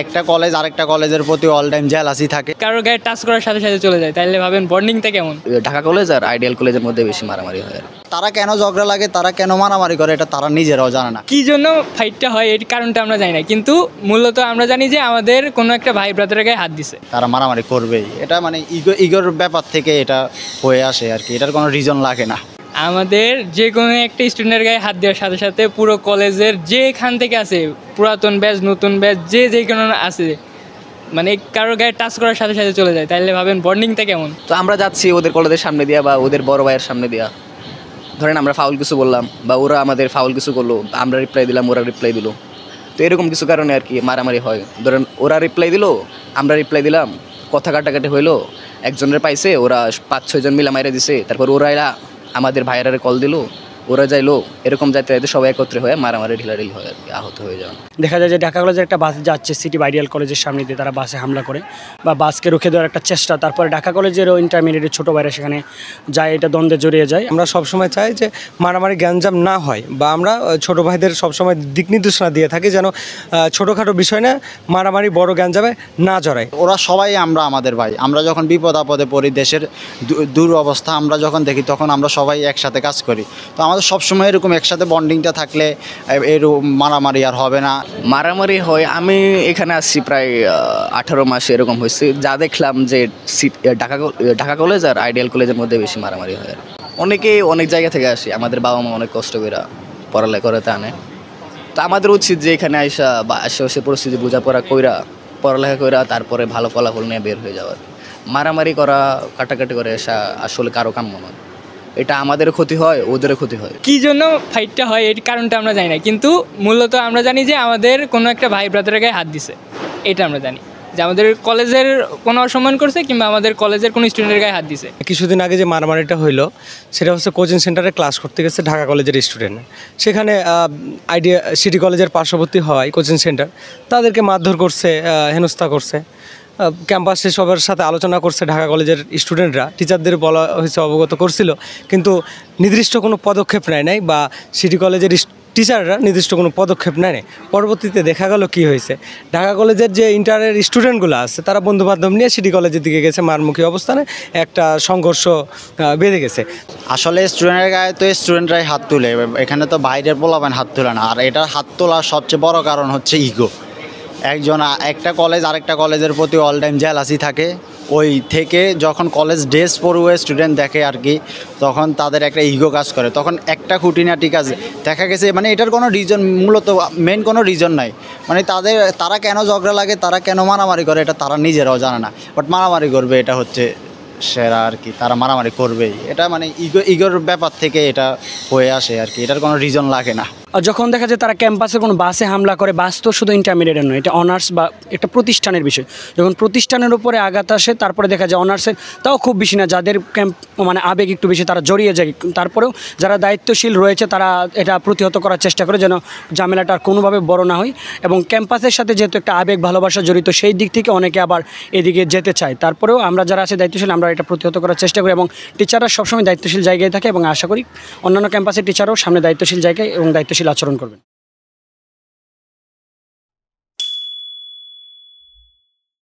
একটা কলেজ আরেকটা কলেজের প্রতি অল টাইম জেলাসি থাকে। কারোর গায়ে টাচ করার সাথে সাথে চলে যায়, তাইলে ভাবেন বন্ডিংটা কেমন। ঢাকা কলেজ আর আইডিয়াল কলেজের মধ্যে বেশি মারামারি হয়। তারা কেন ঝগড়া লাগে, তারা কেন মারামারি করে, এটা তারা নিজেরাও জানে না। কি জন্য ফাইটটা হয় এর কারণটা আমরা জানি না, কিন্তু মূলত আমরা জানি যে আমাদের কোনো একটা ভাই ব্রাদারের গায়ে হাত দিছে, তারা মারামারি করবেই। এটা মানে ইগোর ব্যাপার থেকে এটা হয়ে আসে আর কি, এটার কোনো রিজন লাগে না। আমাদের যে কোনো একটা স্টুডেন্টের গায়ে হাত দেওয়ার সাথে সাথে পুরো কলেজের যেখান থেকে আছে, পুরাতন ব্যাচ নতুন ব্যাচ যে কোনো আছে, মানে কারোর গায়ে টাচ করার সাথে সাথে চলে যায়, তাইলে ভাবেন বন্ডিংটা কেমন। তো আমরা যাচ্ছি ওদের কলেজের সামনে দিয়া বা ওদের বড় ভাইয়ের সামনে দিয়া, ধরেন আমরা ফাউল কিছু বললাম বা ওরা আমাদের ফাউল কিছু করলো, আমরা রিপ্লাই দিলাম, ওরা রিপ্লাই দিল, তো এরকম কিছু কারণে আর কি মারামারি হয়। ধরেন ওরা রিপ্লাই দিল, আমরা রিপ্লাই দিলাম, কথা কাটাকাটি হইলো, একজনের পাইছে, ওরা 5-6 জন মিলে মাইরে দিছে, তারপর ওরা এরা আমাদের ভাইয়েরা কল দিল, ওরা যাইলো, এরকম যাইতে যাইতে সবাই একত্রে হয়ে মারামারি ঢিলাঢিলি হয় আর কি, আহত হয়ে যান। দেখা যায় যে ঢাকা কলেজের একটা বাস যাচ্ছে সিটি আইডিয়াল কলেজের সামনে দিয়ে, তারা বাসে হামলা করে বা বাসকে রুখে দেওয়ার একটা চেষ্টা, তারপরে ঢাকা কলেজেরও ইন্টারমিডিয়েটের ছোটো ভাইরা সেখানে যায়, এটা দ্বন্দ্বে জড়িয়ে যায়। আমরা সবসময় চাই যে মারামারি গ্যাঞ্জাম না হয়, বা আমরা ছোটো ভাইদের সবসময় দিক নির্দেশনা দিয়ে থাকি যেন ছোটোখাটো বিষয় না মারামারি বড় গ্যাঞ্জামে না জড়ায়। ওরা সবাই আমরা আমাদের ভাই, আমরা যখন বিপদ আপদে পড়ি, দেশের দুরবস্থা আমরা যখন দেখি, তখন আমরা সবাই একসাথে কাজ করি। তো আমাদের সবসময় এরকম একসাথে বন্ডিংটা থাকলে এরকম মারামারি আর হবে না। মারামারি হয়, আমি এখানে আসছি প্রায় 18 মাস এরকম হয়েছে, যা দেখলাম যে ঢাকা কলেজ আর আইডিয়াল কলেজের মধ্যে বেশি মারামারি হয়। অনেকে অনেক জায়গা থেকে আসে, আমাদের বাবা মা অনেক কষ্ট করে পড়ালেখা করতে আনে, তো আমাদের উচিত যে এখানে আইসা বা আশেপাশে পরিস্থিতি বোঝাপড়া কইরা পড়ালেখা কইরা তারপরে ভালো ফলাফল নিয়ে বের হয়ে যাওয়ার। মারামারি করা কাটাকাটি করে আসা আসলে কারো কাম্য নয়, এটা আমাদের ক্ষতি হয়, ওদেরও ক্ষতি হয়। কি জন্য ফাইটটা হয় এর কারণটা আমরা জানি না, কিন্তু মূলত আমরা জানি যে আমাদের কোনো একটা ভাই ব্রাদারের গায়ে হাত দিছে, এটা আমরা জানি যে আমাদের কলেজের কোনো অসম্মান করছে কিংবা আমাদের কলেজের কোনো স্টুডেন্টের গায়ে হাত দিছে। কিছুদিন আগে যে মারামারিটা হইলো সেটা হচ্ছে কোচিং সেন্টারে ক্লাস করতে গেছে ঢাকা কলেজের স্টুডেন্ট, সেখানে আইডিয়া সিটি কলেজের পার্শ্ববর্তী হওয়ায় কোচিং সেন্টার তাদেরকে মারধর করছে, হেনস্থা করছে। ক্যাম্পাসে সবার সাথে আলোচনা করছে ঢাকা কলেজের স্টুডেন্টরা, টিচারদের বলা হয়েছে, অবগত করছিল, কিন্তু নির্দিষ্ট কোনো পদক্ষেপ নেয় নাই, বা সিটি কলেজের টিচাররা নির্দিষ্ট কোনো পদক্ষেপ নেয় নাই। পরবর্তীতে দেখা গেল কি হয়েছে, ঢাকা কলেজের যে ইন্টারের স্টুডেন্টগুলো আছে তারা বন্ধুবান্ধব নিয়ে সিটি কলেজের দিকে গেছে, মারমুখী অবস্থানে একটা সংঘর্ষ বেঁধে গেছে। আসলে স্টুডেন্টের গায়ে তো স্টুডেন্টরাই হাত তুলে, এখানে তো বাইরের পোলাপান হাত তোলে না। আর এটা হাত তোলার সবচেয়ে বড় কারণ হচ্ছে ইগো। একটা কলেজ আরেকটা কলেজের প্রতি অল টাইম জেলাসি থাকে, ওই থেকে যখন কলেজ ড্রেস পড়ুয়ে স্টুডেন্ট দেখে আর কি, তখন তাদের একটা ইগো কাজ করে, তখন একটা খুঁটিনাটি কাজ দেখা গেছে। মানে এটার কোনো রিজন, মূলত মেন কোনো রিজন নাই। মানে তারা কেন ঝগড়া লাগে, তারা কেন মারামারি করে, এটা তারা নিজেরাও জানে না। বাট মারামারি করবে এটা হচ্ছে সেরা আর কি, তারা মারামারি করবেই। এটা মানে ইগোর ব্যাপার থেকে এটা হয়ে আসে আর কি, এটার কোনো রিজন লাগে না। আর যখন দেখা যায় তারা ক্যাম্পাসে কোনো বাসে হামলা করে, বাস তো শুধু ইন্টারমিডিয়েটের নয়, এটা অনার্স বা একটা প্রতিষ্ঠানের বিষয়, যখন প্রতিষ্ঠানের উপরে আঘাত আসে তারপরে দেখা যায় অনার্সের তাও খুব বেশি না, যাদের মানে আবেগ একটু বেশি তারা জড়িয়ে যায়, তারপরেও যারা দায়িত্বশীল রয়েছে তারা এটা প্রতিহত করার চেষ্টা করে যেন ঝামেলাটা আর কোনোভাবে বড় না হয়। এবং ক্যাম্পাসের সাথে যেহেতু একটা আবেগ ভালোবাসা জড়িত, সেই দিক থেকে অনেকে আবার এদিকে যেতে চায়। তারপরেও আমরা যারা আছে দায়িত্বশীল, আমরা এটা প্রতিহত করার চেষ্টা করি, এবং টিচাররা সবসময় দায়িত্বশীল জায়গায় থাকে, এবং আশা করি অন্যান্য ক্যাম্পাসের টিচারও সামনে দায়িত্বশীল জায়গায় এবং দায়িত্বশীল আচরণ করবেন।